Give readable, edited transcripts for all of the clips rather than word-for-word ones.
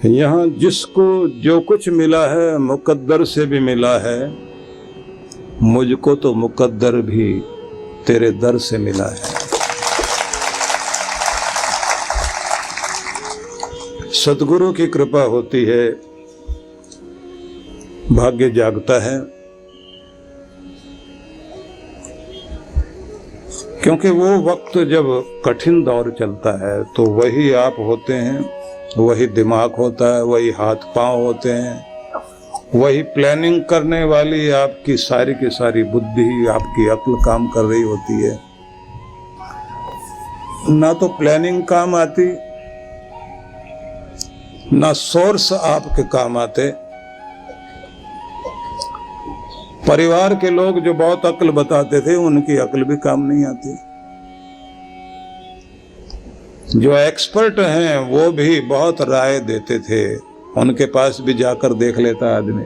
यहाँ जिसको जो कुछ मिला है मुकद्दर से भी मिला है, मुझको तो मुकद्दर भी तेरे दर से मिला है। सतगुरु की कृपा होती है, भाग्य जागता है, क्योंकि वो वक्त जब कठिन दौर चलता है तो वही आप होते हैं, वही दिमाग होता है, वही हाथ पांव होते हैं, वही प्लानिंग करने वाली आपकी सारी की सारी बुद्धि, आपकी अक्ल काम कर रही होती है। ना तो प्लानिंग काम आती, ना सोर्स आपके काम आते। परिवार के लोग जो बहुत अक्ल बताते थे, उनकी अक्ल भी काम नहीं आती। जो एक्सपर्ट हैं वो भी बहुत राय देते थे, उनके पास भी जाकर देख लेता आदमी,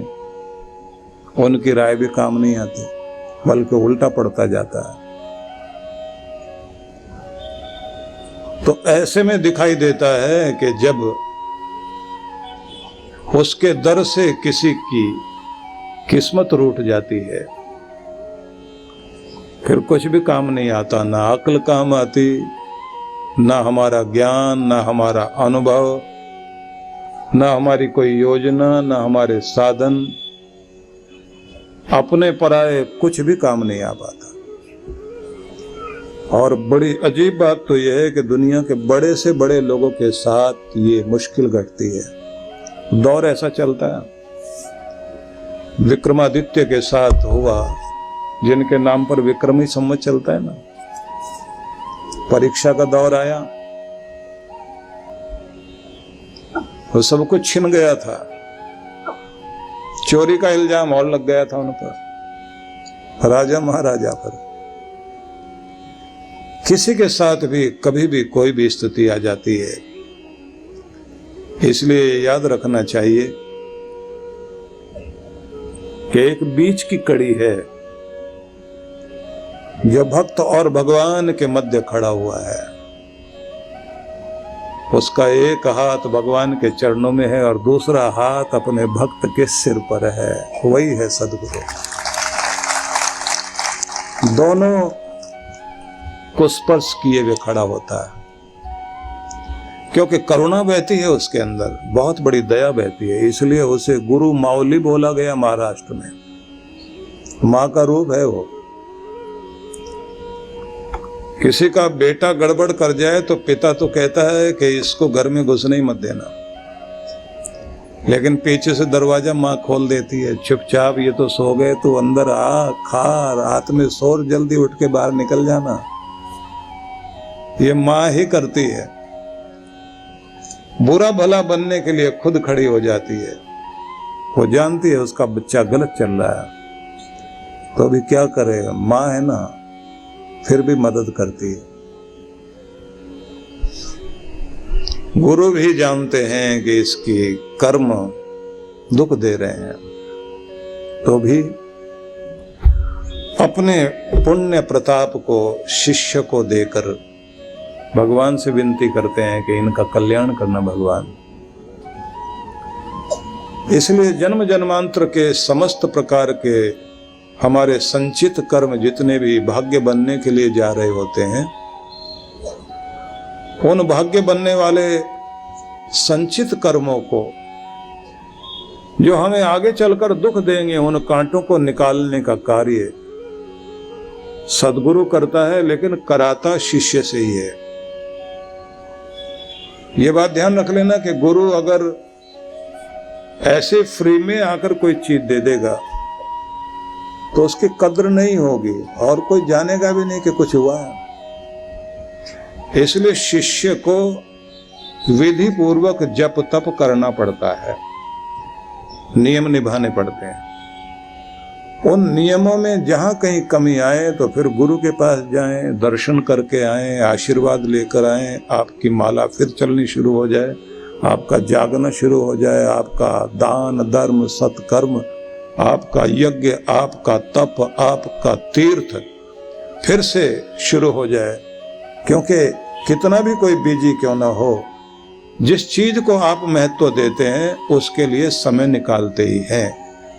उनकी राय भी काम नहीं आती, बल्कि उल्टा पड़ता जाता है। तो ऐसे में दिखाई देता है कि जब उसके दर से किसी की किस्मत रूठ जाती है, फिर कुछ भी काम नहीं आता, ना अक्ल काम आती, ना हमारा ज्ञान, ना हमारा अनुभव, ना हमारी कोई योजना, ना हमारे साधन, अपने पराये कुछ भी काम नहीं आ पाता। और बड़ी अजीब बात तो यह है कि दुनिया के बड़े से बड़े लोगों के साथ ये मुश्किल घटती है। दौर ऐसा चलता है, विक्रमादित्य के साथ हुआ, जिनके नाम पर विक्रमी संवत चलता है ना। परीक्षा का दौर आया, वो सब कुछ छिन गया था, चोरी का इल्जाम और लग गया था उन पर, राजा महाराजा पर। किसी के साथ भी कभी भी कोई भी स्थिति आ जाती है, इसलिए याद रखना चाहिए कि एक बीच की कड़ी है जो भक्त और भगवान के मध्य खड़ा हुआ है। उसका एक हाथ भगवान के चरणों में है और दूसरा हाथ अपने भक्त के सिर पर है, वही है सद्गुरु। दोनों को स्पर्श किए हुए खड़ा होता है, क्योंकि करुणा बहती है उसके अंदर, बहुत बड़ी दया बहती है, इसलिए उसे गुरु माउली बोला गया। महाराष्ट्र में माँ का रूप है वो। किसी का बेटा गड़बड़ कर जाए तो पिता तो कहता है कि इसको घर में घुसने ही मत देना, लेकिन पीछे से दरवाजा माँ खोल देती है, चुपचाप ये तो सो गए, तो अंदर आ, खा, रात में सो, जल्दी उठ के बाहर निकल जाना। ये माँ ही करती है। बुरा भला बनने के लिए खुद खड़ी हो जाती है। वो जानती है उसका बच्चा गलत चल रहा है, तो अभी क्या करेगा, माँ है ना, फिर भी मदद करती है। गुरु भी जानते हैं कि इसकी कर्म दुख दे रहे हैं, तो भी अपने पुण्य प्रताप को शिष्य को देकर भगवान से विनती करते हैं कि इनका कल्याण करना भगवान। इसलिए जन्म जन्मांतर के समस्त प्रकार के हमारे संचित कर्म जितने भी भाग्य बनने के लिए जा रहे होते हैं, उन भाग्य बनने वाले संचित कर्मों को जो हमें आगे चलकर दुख देंगे, उन कांटों को निकालने का कार्य सद्गुरु करता है, लेकिन कराता शिष्य से ही है। ये बात ध्यान रख लेना कि गुरु अगर ऐसे फ्री में आकर कोई चीज दे देगा तो उसकी कद्र नहीं होगी और कोई जानेगा भी नहीं कि कुछ हुआ। इसलिए शिष्य को विधि पूर्वक जप तप करना पड़ता है, नियम निभाने पड़ते हैं। उन नियमों में जहां कहीं कमी आए तो फिर गुरु के पास जाएं, दर्शन करके आएं, आशीर्वाद लेकर आएं, आपकी माला फिर चलनी शुरू हो जाए, आपका जागना शुरू हो जाए, आपका दान धर्म सत्कर्म, आपका यज्ञ, आपका तप, आपका तीर्थ फिर से शुरू हो जाए। क्योंकि कितना भी कोई बिजी क्यों ना हो, जिस चीज को आप महत्व देते हैं उसके लिए समय निकालते ही हैं।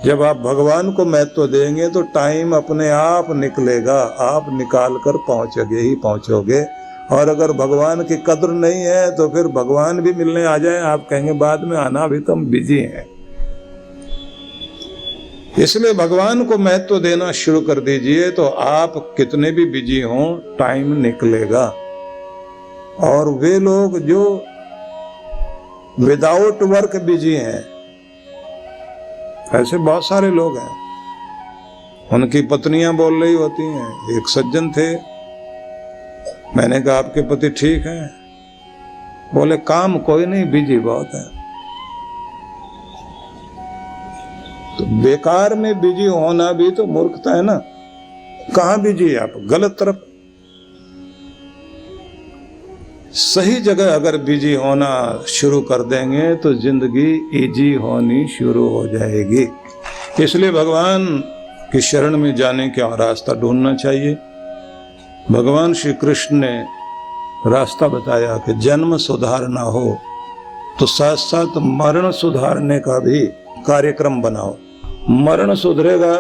जब आप भगवान को महत्व देंगे तो टाइम अपने आप निकलेगा, आप निकाल कर पहुंचोगे ही पहुंचोगे। और अगर भगवान की कद्र नहीं है तो फिर भगवान भी मिलने आ जाए, आप कहेंगे बाद में आना, अभी तो हम बिजी हैं। इसलिए भगवान को महत्व देना शुरू कर दीजिए, तो आप कितने भी बिजी हों टाइम निकलेगा। और वे लोग जो विदाउट वर्क बिजी हैं, ऐसे बहुत सारे लोग हैं, उनकी पत्नियां बोल रही होती हैं। एक सज्जन थे, मैंने कहा आपके पति ठीक हैं? बोले काम कोई नहीं, बिजी बहुत है। तो बेकार में बिजी होना भी तो मूर्खता है ना। कहां बिजी है आप? गलत तरफ। सही जगह अगर बिजी होना शुरू कर देंगे तो जिंदगी इजी होनी शुरू हो जाएगी। इसलिए भगवान की शरण में जाने का रास्ता ढूंढना चाहिए। भगवान श्री कृष्ण ने रास्ता बताया कि जन्म सुधारना हो तो साथ साथ मरण सुधारने का भी कार्यक्रम बनाओ। मरण सुधरेगा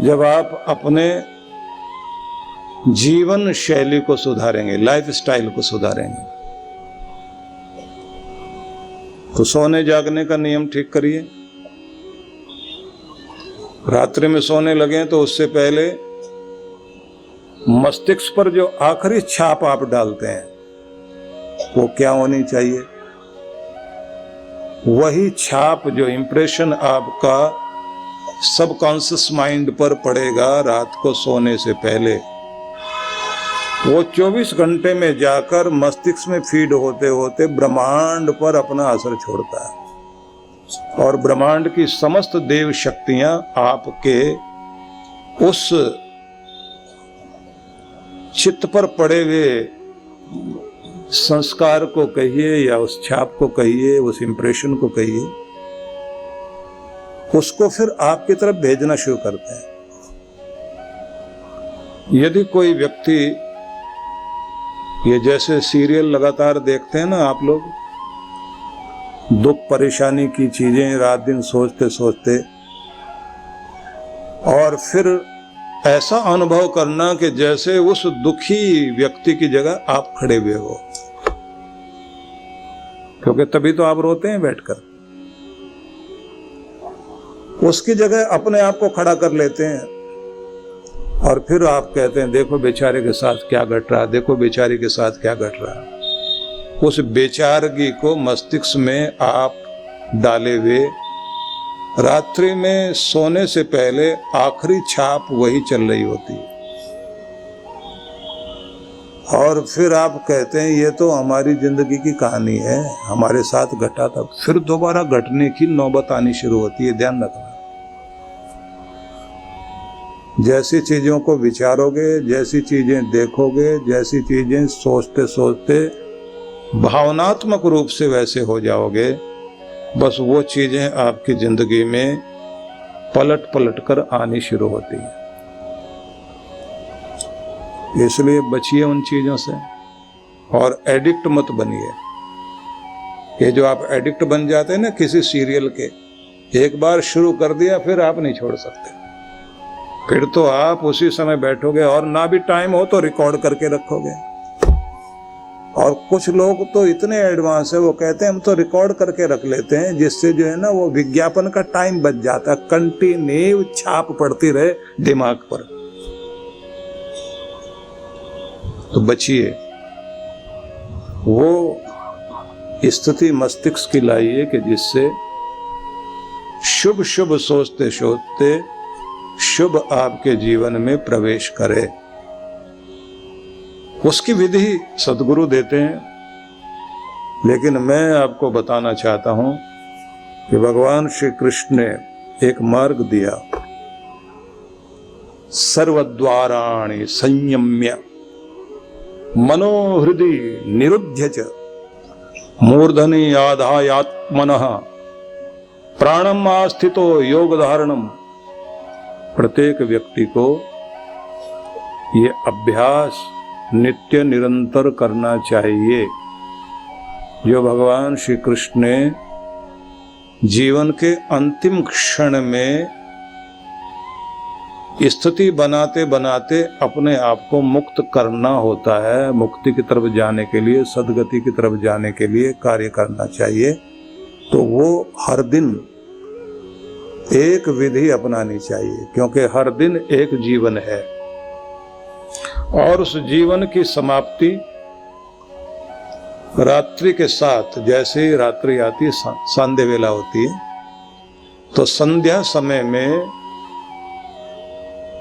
जब आप अपने जीवन शैली को सुधारेंगे, लाइफ स्टाइल को सुधारेंगे। तो सोने जागने का नियम ठीक करिए। रात्रि में सोने लगे तो उससे पहले मस्तिष्क पर जो आखिरी छाप आप डालते हैं वो क्या होनी चाहिए? वही छाप, जो इंप्रेशन आपका सबकॉन्शियस माइंड पर पड़ेगा रात को सोने से पहले, वो 24 घंटे में जाकर मस्तिष्क में फीड होते होते ब्रह्मांड पर अपना असर छोड़ता है। और ब्रह्मांड की समस्त देव शक्तियां आपके उस चित्त पर पड़े हुए संस्कार को कहिए या उस छाप को कहिए, उस इंप्रेशन को कहिए, उसको फिर आपकी तरफ भेजना शुरू करते हैं। यदि कोई व्यक्ति, ये जैसे सीरियल लगातार देखते हैं ना आप लोग, दुख परेशानी की चीजें रात दिन सोचते सोचते, और फिर ऐसा अनुभव करना कि जैसे उस दुखी व्यक्ति की जगह आप खड़े हुए हो, क्योंकि तभी तो आप रोते हैं बैठकर। उसकी जगह अपने आप को खड़ा कर लेते हैं और फिर आप कहते हैं देखो बेचारे के साथ क्या घट रहा, देखो बेचारी के साथ क्या घट रहा। उस बेचारगी को मस्तिष्क में आप डाले हुए, रात्रि में सोने से पहले आखिरी छाप वही चल रही होती है। और फिर आप कहते हैं ये तो हमारी जिंदगी की कहानी है, हमारे साथ घटा था। फिर दोबारा घटने की नौबत आनी शुरू होती है। ध्यान रखना, जैसी चीजों को विचारोगे, जैसी चीजें देखोगे, जैसी चीजें सोचते सोचते भावनात्मक रूप से वैसे हो जाओगे, बस वो चीजें आपकी जिंदगी में पलट पलट कर आनी शुरू होती हैं। इसलिए बचिए उन चीजों से और एडिक्ट मत बनिए। ये जो आप एडिक्ट बन जाते हैं ना किसी सीरियल के, एक बार शुरू कर दिया फिर आप नहीं छोड़ सकते। फिर तो आप उसी समय बैठोगे और ना भी टाइम हो तो रिकॉर्ड करके रखोगे। और कुछ लोग तो इतने एडवांस है, वो कहते हैं हम तो रिकॉर्ड करके रख लेते हैं, जिससे जो है ना वो विज्ञापन का टाइम बच जाता है, कंटिन्यू छाप पड़ती रहे दिमाग पर। तो बचिए, वो स्थिति मस्तिष्क की लाइए कि जिससे शुभ शुभ सोचते सोचते शुभ आपके जीवन में प्रवेश करे। उसकी विधि सद्गुरु देते हैं, लेकिन मैं आपको बताना चाहता हूं कि भगवान श्री कृष्ण ने एक मार्ग दिया। सर्वद्वाराणि संयम्य मनोहृदि निरुध्य च मूर्धनि आधायात्मनः प्राणम आस्थितो योग धारणम। प्रत्येक व्यक्ति को ये अभ्यास नित्य निरंतर करना चाहिए। जो भगवान श्री कृष्ण ने जीवन के अंतिम क्षण में स्थिति बनाते बनाते अपने आप को मुक्त करना होता है, मुक्ति की तरफ जाने के लिए, सद्गति की तरफ जाने के लिए कार्य करना चाहिए, तो वो हर दिन एक विधि अपनानी चाहिए, क्योंकि हर दिन एक जीवन है और उस जीवन की समाप्ति रात्रि के साथ, जैसे ही रात्रि आती है, संध्या वेला होती है, तो संध्या समय में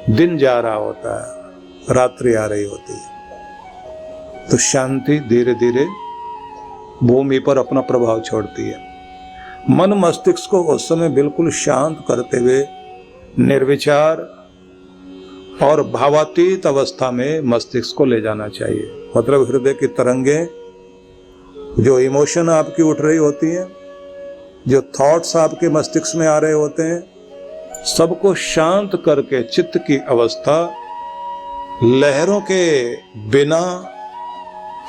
दिन जा रहा होता है, रात्रि आ रही होती है, तो शांति धीरे धीरे भूमि पर अपना प्रभाव छोड़ती है। मन मस्तिष्क को उस समय बिल्कुल शांत करते हुए निर्विचार और भावातीत अवस्था में मस्तिष्क को ले जाना चाहिए। मतलब हृदय की तरंगे, जो इमोशन आपकी उठ रही होती है, जो थॉट्स आपके मस्तिष्क में आ रहे होते हैं, सबको शांत करके चित्त की अवस्था लहरों के बिना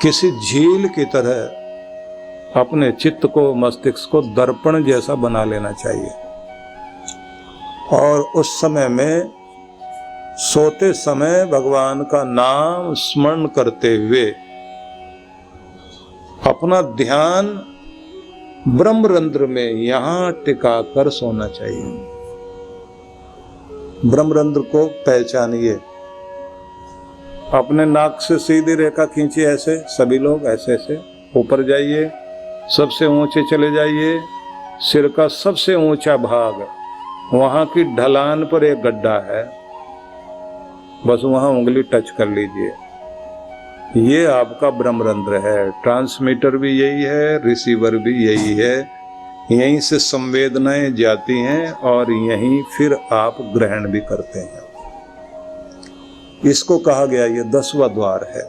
किसी झील की तरह अपने चित्त को, मस्तिष्क को दर्पण जैसा बना लेना चाहिए। और उस समय में, सोते समय भगवान का नाम स्मरण करते हुए अपना ध्यान ब्रह्मरंध्र में यहां टिका कर सोना चाहिए। ब्रह्मरंध्र को पहचानिए, अपने नाक से सीधी रेखा खींचिए, ऐसे सभी लोग ऐसे ऐसे ऊपर जाइए, सबसे ऊंचे चले जाइए, सिर का सबसे ऊंचा भाग, वहां की ढलान पर एक गड्ढा है, बस वहां उंगली टच कर लीजिए। ये आपका ब्रह्मरंध्र है। ट्रांसमीटर भी यही है, रिसीवर भी यही है, यहीं से संवेदनाएं जाती हैं और यहीं फिर आप ग्रहण भी करते हैं। इसको कहा गया, ये 10वां द्वार है।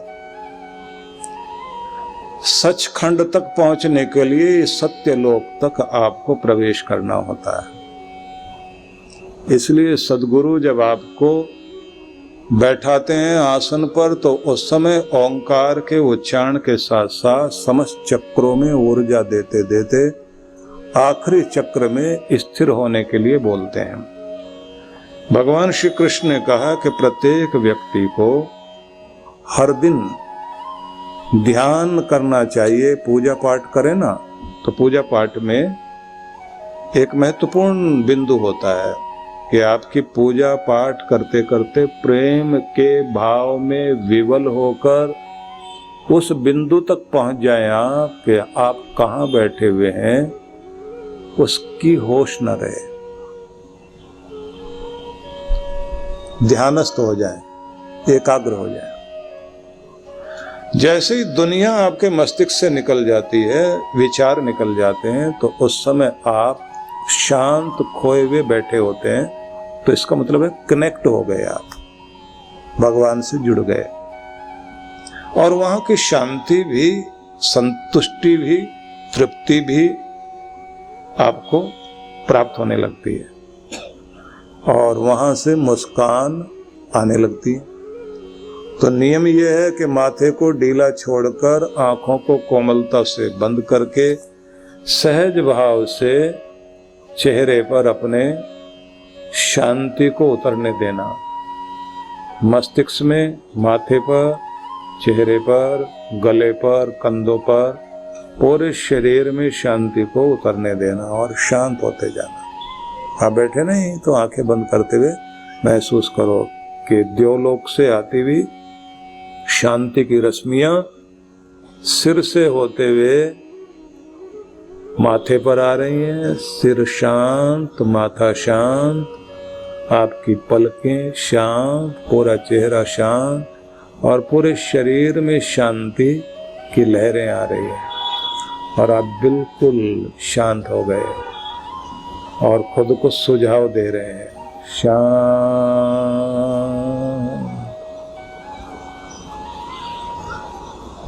सचखंड तक पहुंचने के लिए सत्यलोक तक आपको प्रवेश करना होता है। इसलिए सद्गुरु जब आपको बैठाते हैं आसन पर, तो उस समय ओंकार के उच्चारण के साथ साथ समस्त चक्रों में ऊर्जा देते देते आखिरी चक्र में स्थिर होने के लिए बोलते हैं। भगवान श्री कृष्ण ने कहा कि प्रत्येक व्यक्ति को हर दिन ध्यान करना चाहिए। पूजा पाठ करें ना, तो पूजा पाठ में एक महत्वपूर्ण बिंदु होता है कि आपकी पूजा पाठ करते करते प्रेम के भाव में विवल होकर उस बिंदु तक पहुंच जाए आप कि आप कहां बैठे हुए हैं, उसकी होश न रहे, ध्यानस्थ हो जाए, एकाग्र हो जाए। जैसे ही दुनिया आपके मस्तिष्क से निकल जाती है, विचार निकल जाते हैं, तो उस समय आप शांत खोए हुए बैठे होते हैं, तो इसका मतलब है कनेक्ट हो गए, आप भगवान से जुड़ गए। और वहां की शांति भी, संतुष्टि भी, तृप्ति भी आपको प्राप्त होने लगती है और वहां से मुस्कान आने लगती है। तो नियम यह है कि माथे को ढीला छोड़कर आंखों को कोमलता से बंद करके सहज भाव से चेहरे पर अपने शांति को उतरने देना। मस्तिष्क में, माथे पर, चेहरे पर, गले पर, कंधों पर, पूरे शरीर में शांति को उतरने देना और शांत होते जाना। आप बैठे नहीं तो आंखें बंद करते हुए महसूस करो कि देवलोक से आती हुई शांति की रश्मियां सिर से होते हुए माथे पर आ रही हैं। सिर शांत, माथा शांत, आपकी पलकें शांत, पूरा चेहरा शांत और पूरे शरीर में शांति की लहरें आ रही हैं और आप बिल्कुल शांत हो गए और खुद को सुझाव दे रहे हैं,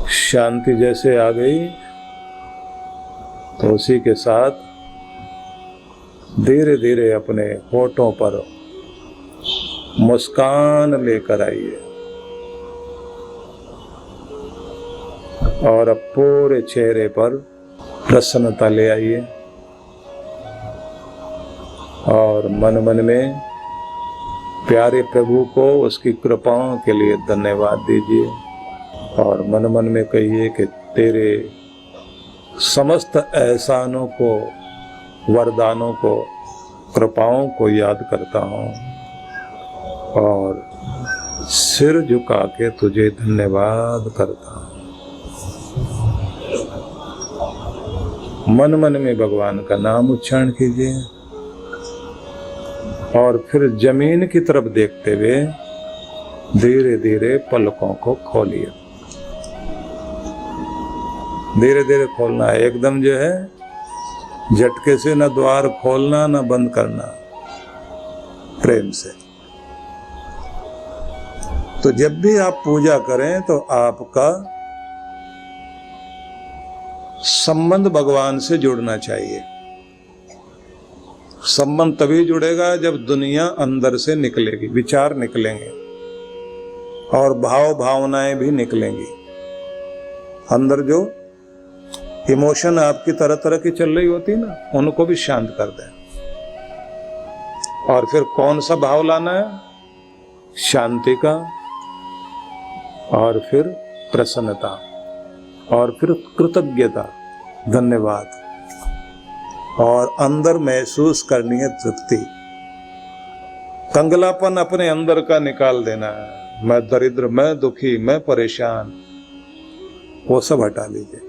शांति जैसे आ गई तो उसी के साथ धीरे धीरे अपने होठों पर मुस्कान लेकर आइए और अब पूरे चेहरे पर प्रसन्नता ले आइए और मन मन में प्यारे प्रभु को उसकी कृपाओं के लिए धन्यवाद दीजिए और मन मन में कहिए कि तेरे समस्त एहसानों को, वरदानों को, कृपाओं को याद करता हूँ और सिर झुका के तुझे धन्यवाद करता हूँ। मन मन में भगवान का नाम उच्चारण कीजिए और फिर जमीन की तरफ देखते हुए धीरे धीरे पलकों को खोलिए। धीरे धीरे खोलना है, एकदम जो है झटके से न द्वार खोलना न बंद करना, प्रेम से। तो जब भी आप पूजा करें तो आपका संबंध भगवान से जुड़ना चाहिए। संबंध तभी जुड़ेगा जब दुनिया अंदर से निकलेगी, विचार निकलेंगे और भाव भावनाएं भी निकलेंगी। अंदर जो इमोशन आपकी तरह तरह की चल रही होती है ना, उनको भी शांत कर दें। और फिर कौन सा भाव लाना है? शांति का, और फिर प्रसन्नता, और फिर कृतज्ञता, धन्यवाद, और अंदर महसूस करनी है तृप्ति। कंगलापन अपने अंदर का निकाल देना है। मैं दरिद्र, मैं दुखी, मैं परेशान, वो सब हटा लीजिए।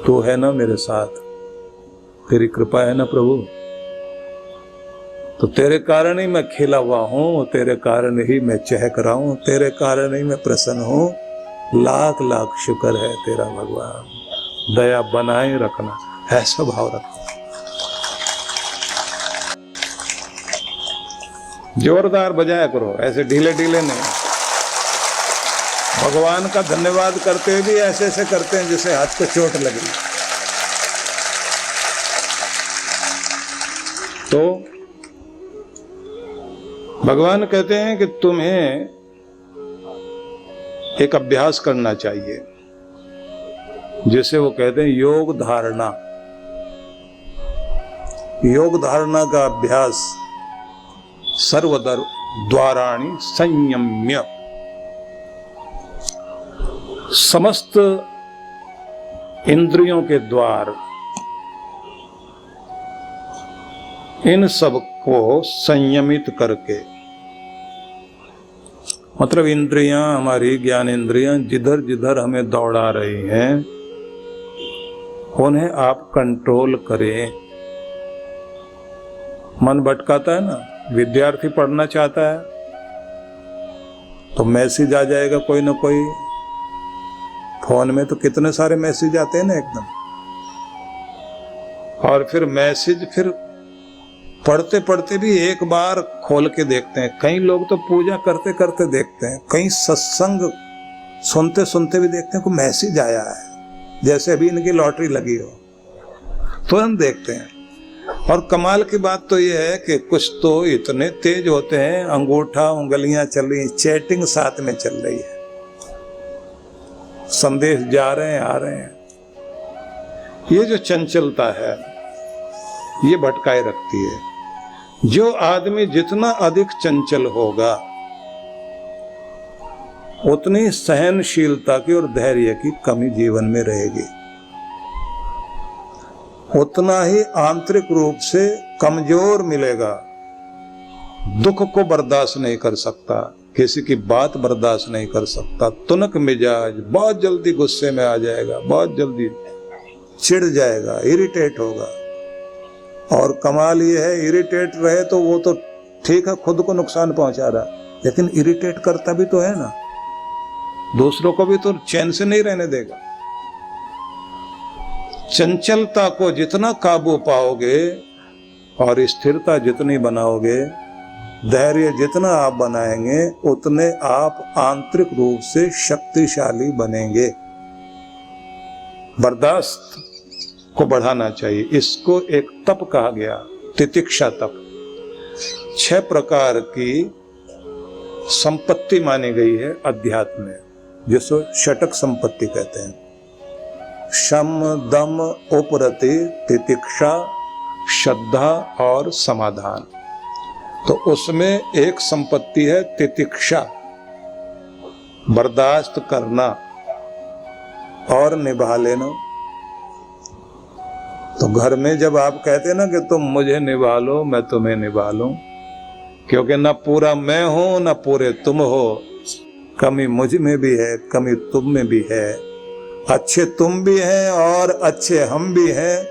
तू है ना मेरे साथ, तेरी कृपा है ना प्रभु, तो तेरे कारण ही मैं खिला हुआ हूं, तेरे कारण ही मैं चहक रहा हूं, तेरे कारण ही मैं प्रसन्न हूं। लाख लाख शुक्र है तेरा भगवान, दया बनाए रखना, ऐसा भाव रखना। जोरदार बजाया करो, ऐसे ढीले ढीले नहीं। भगवान का धन्यवाद करते हुए भी ऐसे ऐसे करते हैं जैसे हाथ को चोट लगी। तो भगवान कहते हैं कि तुम्हें एक अभ्यास करना चाहिए, जिसे वो कहते हैं योग धारणा। योग धारणा का अभ्यास सर्वदर द्वाराणि संयम्य, समस्त इंद्रियों के द्वार, इन सब को संयमित करके, मतलब इंद्रियां, हमारी ज्ञान इंद्रियां जिधर जिधर हमें दौड़ा रही हैं, उन्हें आप कंट्रोल करें। मन भटकाता है ना, विद्यार्थी पढ़ना चाहता है तो मैसेज आ जाएगा कोई ना कोई। फोन में तो कितने सारे मैसेज आते हैं ना एकदम, और फिर मैसेज फिर पढ़ते पढ़ते भी एक बार खोल के देखते हैं। कई लोग तो पूजा करते करते देखते हैं, कई सत्संग सुनते सुनते भी देखते हैं को मैसेज आया है, जैसे अभी इनकी लॉटरी लगी हो, तुरंत देखते हैं। और कमाल की बात तो यह है कि कुछ तो इतने तेज होते हैं, अंगूठा उंगलियां चल रही, चैटिंग साथ में चल रही है, संदेश जा रहे हैं आ रहे हैं। ये जो चंचलता है ये भटकाए रखती है। जो आदमी जितना अधिक चंचल होगा उतनी सहनशीलता की और धैर्य की कमी जीवन में रहेगी, उतना ही आंतरिक रूप से कमजोर मिलेगा। दुख को बर्दाश्त नहीं कर सकता, किसी की बात बर्दाश्त नहीं कर सकता, तुनक मिजाज, बहुत जल्दी गुस्से में आ जाएगा, बहुत जल्दी चिढ़ जाएगा, इरिटेट होगा। और कमाल ये है, इरिटेट रहे तो वो तो ठीक है, खुद को नुकसान पहुंचा रहा, लेकिन इरिटेट करता भी तो है ना, दूसरों को भी तो चैन से नहीं रहने देगा। चंचलता को जितना काबू पाओगे और स्थिरता जितनी बनाओगे, धैर्य जितना आप बनाएंगे, उतने आप आंतरिक रूप से शक्तिशाली बनेंगे। बर्दाश्त को बढ़ाना चाहिए, इसको एक तप कहा गया, तितिक्षा तप। 6 प्रकार की संपत्ति मानी गई है अध्यात्म में, जिसको षटक संपत्ति कहते हैं। शम दम उपरति तितिक्षा श्रद्धा और समाधान। तो उसमें एक संपत्ति है तितिक्षा, बर्दाश्त करना और निभा लेना। तो घर में जब आप कहते हैं ना कि तुम मुझे निभा लो मैं तुम्हें निभा लूं, क्योंकि ना पूरा मैं हूं ना पूरे तुम हो, कमी मुझ में भी है कमी तुम में भी है, अच्छे तुम भी हैं और अच्छे हम भी हैं,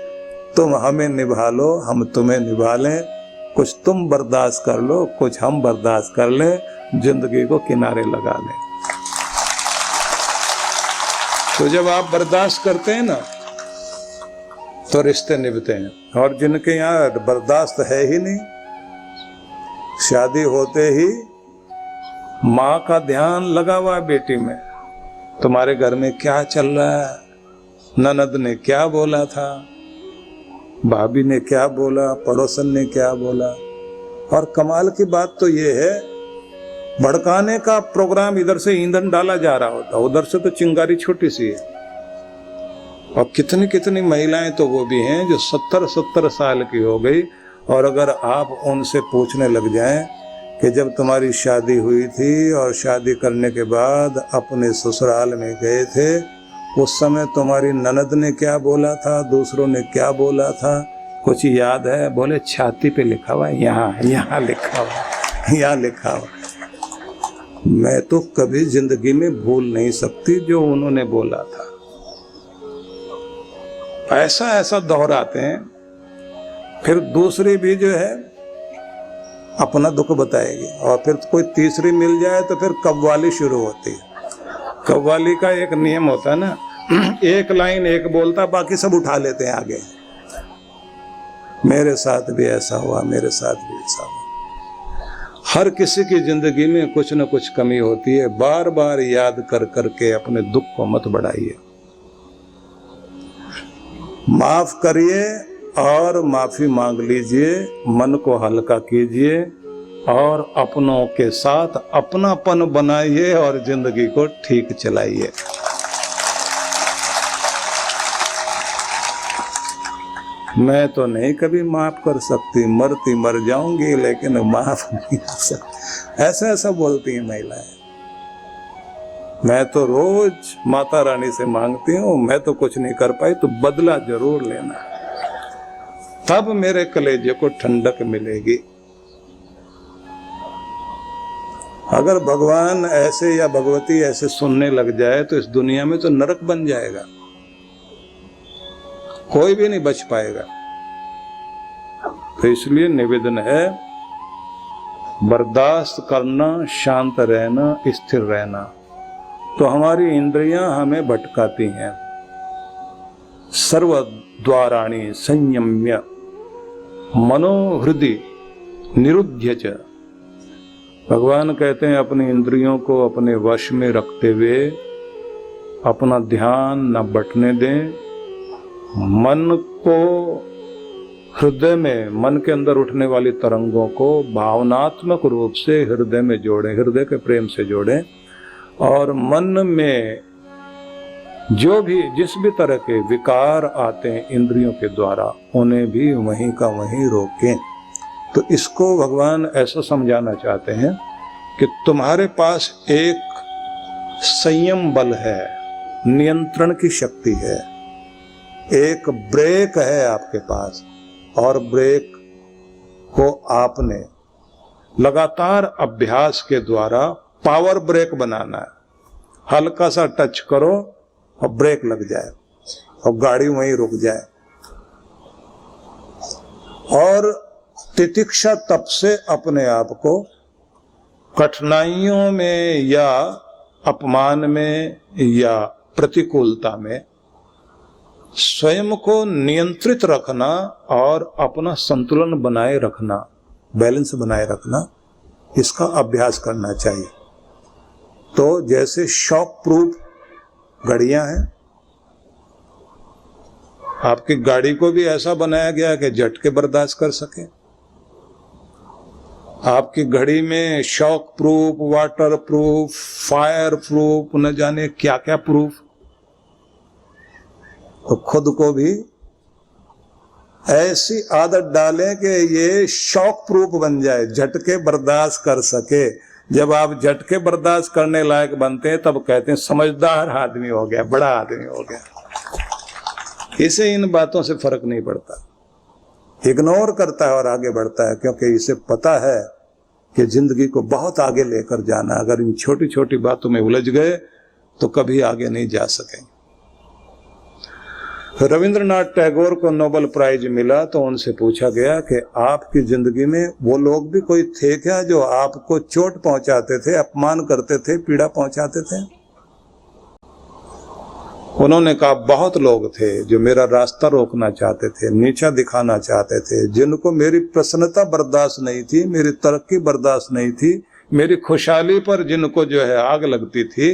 तुम हमें निभा लो हम तुम्हें निभा लें, कुछ तुम बर्दाश्त कर लो कुछ हम बर्दाश्त कर लें, जिंदगी को किनारे लगा लें। तो जब आप बर्दाश्त करते हैं ना तो रिश्ते निभते हैं। और जिनके यहाँ बर्दाश्त है ही नहीं, शादी होते ही माँ का ध्यान लगा हुआ है बेटी में, तुम्हारे घर में क्या चल रहा है, ननद ने क्या बोला था, भाभी ने क्या बोला, पड़ोसन ने क्या बोला। और कमाल की बात तो ये है, भड़काने का प्रोग्राम इधर से ईंधन डाला जा रहा होता, उधर से तो चिंगारी छोटी सी है। और कितनी कितनी महिलाएं तो वो भी हैं जो 70-70 साल की हो गई, और अगर आप उनसे पूछने लग जाएं कि जब तुम्हारी शादी हुई थी और शादी करने के बाद अपने ससुराल में गए थे, उस समय तुम्हारी ननद ने क्या बोला था, दूसरों ने क्या बोला था, कुछ याद है? बोले छाती पे लिखा हुआ है, यहाँ लिखा हुआ, यहाँ लिखा हुआ। मैं तो कभी जिंदगी में भूल नहीं सकती जो उन्होंने बोला था। ऐसा ऐसा दोहराते हैं। फिर दूसरी भी जो है अपना दुख बताएगी, और फिर कोई तीसरी मिल जाए तो फिर कव्वाली शुरू होती है। कव्वाली का एक नियम होता है ना, एक लाइन एक बोलता, बाकी सब उठा लेते हैं आगे। मेरे साथ भी ऐसा हुआ, मेरे साथ भी ऐसा हुआ। हर किसी की जिंदगी में कुछ न कुछ कमी होती है, बार बार याद कर करके अपने दुख को मत बढ़ाइए। माफ करिए और माफी मांग लीजिए, मन को हल्का कीजिए और अपनों के साथ अपनापन बनाइए और जिंदगी को ठीक चलाइए। मैं तो नहीं कभी माफ कर सकती, मरती मर जाऊंगी लेकिन माफ नहीं कर सकती, ऐसा ऐसा बोलती हैं महिलाएं। मैं तो रोज माता रानी से मांगती हूँ, मैं तो कुछ नहीं कर पाई तो बदला जरूर लेना, तब मेरे कलेजे को ठंडक मिलेगी। अगर भगवान ऐसे या भगवती ऐसे सुनने लग जाए तो इस दुनिया में तो नरक बन जाएगा, कोई भी नहीं बच पाएगा। तो इसलिए निवेदन है, बर्दाश्त करना, शांत रहना, स्थिर रहना। तो हमारी इंद्रियां हमें भटकाती हैं। सर्वद्वाराणि संयम्य मनोहृदि निरुध्य च। भगवान कहते हैं अपनी इंद्रियों को अपने वश में रखते हुए अपना ध्यान न बटने दें, मन को हृदय में, मन के अंदर उठने वाली तरंगों को भावनात्मक रूप से हृदय में जोड़ें, हृदय के प्रेम से जोड़ें, और मन में जो भी जिस भी तरह के विकार आते हैं इंद्रियों के द्वारा, उन्हें भी वहीं का वहीं रोकें। तो इसको भगवान ऐसा समझाना चाहते हैं कि तुम्हारे पास एक संयम बल है, नियंत्रण की शक्ति है, एक ब्रेक है आपके पास, और ब्रेक को आपने लगातार अभ्यास के द्वारा पावर ब्रेक बनाना है। हल्का सा टच करो और ब्रेक लग जाए और गाड़ी वहीं रुक जाए। और तितिक्षा तप से अपने आप को कठिनाइयों में या अपमान में या प्रतिकूलता में स्वयं को नियंत्रित रखना और अपना संतुलन बनाए रखना, बैलेंस बनाए रखना, इसका अभ्यास करना चाहिए। तो जैसे शॉक प्रूफ घड़ियां हैं, आपकी गाड़ी को भी ऐसा बनाया गया कि झटके बर्दाश्त कर सके। आपकी घड़ी में shock proof, water proof, fire proof, न जाने क्या क्या प्रूफ। तो खुद को भी ऐसी आदत डालें कि ये शॉक प्रूफ बन जाए, झटके बर्दाश्त कर सके। जब आप झटके बर्दाश्त करने लायक बनते हैं तब कहते हैं समझदार आदमी हो गया, बड़ा आदमी हो गया। इसे इन बातों से फर्क नहीं पड़ता, इग्नोर करता है और आगे बढ़ता है, क्योंकि इसे पता है कि जिंदगी को बहुत आगे लेकर जाना। अगर इन छोटी छोटी बातों में उलझ गए तो कभी आगे नहीं जा सकेंगे। रविंद्रनाथ टैगोर को नोबेल प्राइज मिला तो उनसे पूछा गया कि आपकी जिंदगी में वो लोग भी कोई थे क्या जो आपको चोट पहुंचाते थे, अपमान करते थे, पीड़ा पहुंचाते थे? उन्होंने कहा बहुत लोग थे जो मेरा रास्ता रोकना चाहते थे, नीचा दिखाना चाहते थे, जिनको मेरी प्रसन्नता बर्दाश्त नहीं थी, मेरी तरक्की बर्दाश्त नहीं थी, मेरी खुशहाली पर जिनको जो है आग लगती थी।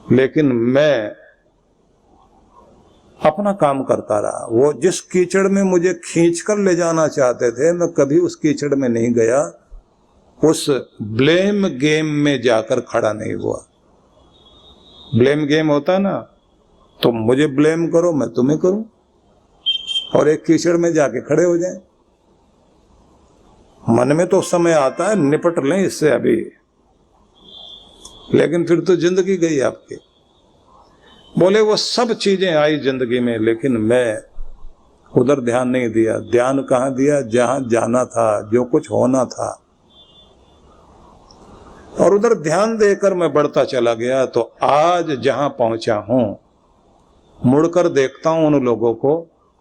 लेकिन मैं अपना काम करता रहा। वो जिस कीचड़ में मुझे खींचकर ले जाना चाहते थे मैं कभी उस कीचड़ में नहीं गया, उस ब्लेम गेम में जाकर खड़ा नहीं हुआ। ब्लेम गेम होता ना, तो मुझे ब्लेम करो मैं तुम्हें करूं और एक कीचड़ में जाके खड़े हो जाएं। मन में तो समय आता है निपट लें इससे अभी, लेकिन फिर तो जिंदगी गई आपकी। बोले वो सब चीजें आई जिंदगी में, लेकिन मैं उधर ध्यान नहीं दिया। ध्यान कहां दिया? जहां जाना था, जो कुछ होना था, और उधर ध्यान देकर मैं बढ़ता चला गया। तो आज जहां पहुंचा हूं, मुड़कर देखता हूं उन लोगों को,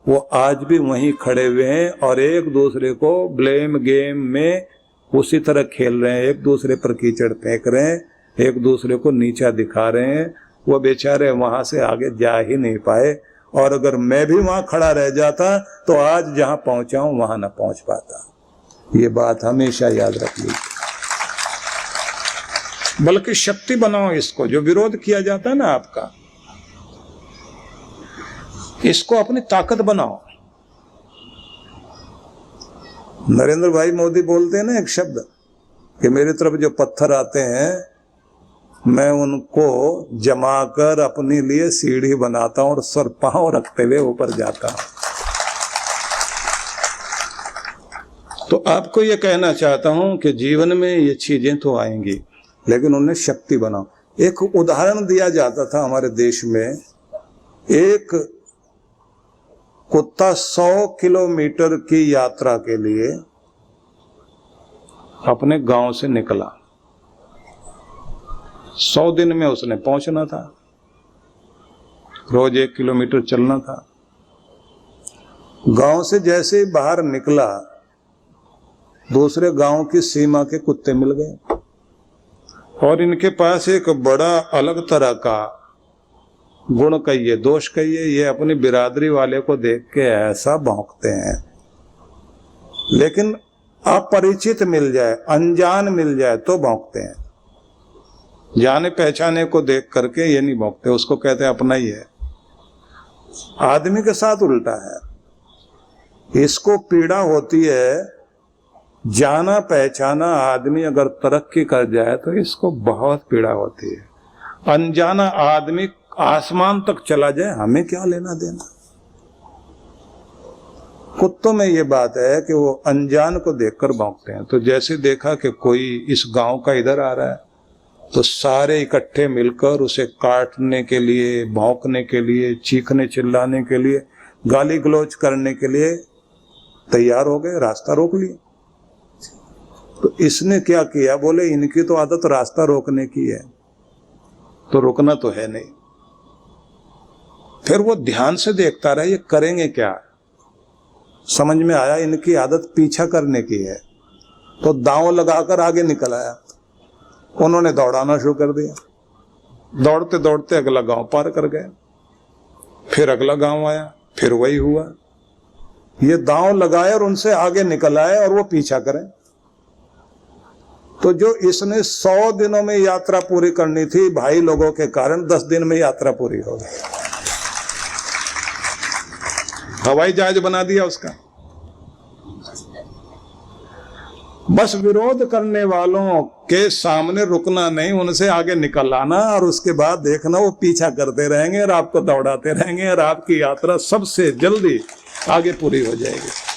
वो आज भी वहीं खड़े हुए हैं और एक दूसरे को ब्लेम गेम में उसी तरह खेल रहे हैं, एक दूसरे पर कीचड़ फेंक रहे हैं, एक दूसरे को नीचा दिखा रहे हैं। वो बेचारे वहां से आगे जा ही नहीं पाए, और अगर मैं भी वहां खड़ा रह जाता तो आज जहां पहुंचा हूं वहां ना पहुंच पाता। ये बात हमेशा याद रख लीजिए। बल्कि शक्ति बनाओ इसको, जो विरोध किया जाता है ना आपका, इसको अपनी ताकत बनाओ। नरेंद्र भाई मोदी बोलते हैं ना एक शब्द कि मेरी तरफ जो पत्थर आते हैं मैं उनको जमाकर अपने लिए सीढ़ी बनाता हूं और सर पांव रखते हुए ऊपर जाता हूं। तो आपको ये कहना चाहता हूं कि जीवन में ये चीजें तो आएंगी, लेकिन उन्हें शक्ति बनाओ। एक उदाहरण दिया जाता था हमारे देश में, एक कुत्ता 100 किलोमीटर की यात्रा के लिए अपने गांव से निकला। 100 दिन में उसने पहुंचना था, रोज 1 किलोमीटर चलना था। गांव से जैसे ही बाहर निकला, दूसरे गांव की सीमा के कुत्ते मिल गए और इनके पास एक बड़ा अलग तरह का गुण कहिए, दोष कहिए, ये अपनी बिरादरी वाले को देख के ऐसा भौंकते हैं। लेकिन अपरिचित मिल जाए, अनजान मिल जाए तो भौंकते हैं। जाने पहचाने को देख करके ये नहीं भौंकते, उसको कहते हैं अपना ही है। आदमी के साथ उल्टा है, इसको पीड़ा होती है। जाना पहचाना आदमी अगर तरक्की कर जाए तो इसको बहुत पीड़ा होती है। अनजाना आदमी आसमान तक चला जाए, हमें क्या लेना देना। कुत्तों में ये बात है कि वो अनजान को देखकर भौंकते हैं। तो जैसे देखा कि कोई इस गांव का इधर आ रहा है तो सारे इकट्ठे मिलकर उसे काटने के लिए, भौंकने के लिए, चीखने चिल्लाने के लिए, गाली गलौज करने के लिए तैयार हो गए, रास्ता रोक लिए। तो इसने क्या किया? बोले इनकी तो आदत रास्ता रोकने की है, तो रुकना तो है नहीं। फिर वो ध्यान से देखता रहा ये करेंगे क्या। समझ में आया इनकी आदत पीछा करने की है, तो दांव लगाकर आगे निकल आया। उन्होंने दौड़ाना शुरू कर दिया। दौड़ते दौड़ते अगला गांव पार कर गए, फिर अगला गांव आया, फिर वही हुआ। ये दांव लगाए और उनसे आगे निकल आए और वो पीछा करें। तो जो इसने 100 दिनों में यात्रा पूरी करनी थी, भाई लोगों के कारण 10 दिन में यात्रा पूरी हो गई। हवाई जहाज बना दिया उसका। बस विरोध करने वालों के सामने रुकना नहीं, उनसे आगे निकल आना और उसके बाद देखना वो पीछा करते रहेंगे और आपको दौड़ाते रहेंगे और आपकी यात्रा सबसे जल्दी आगे पूरी हो जाएगी।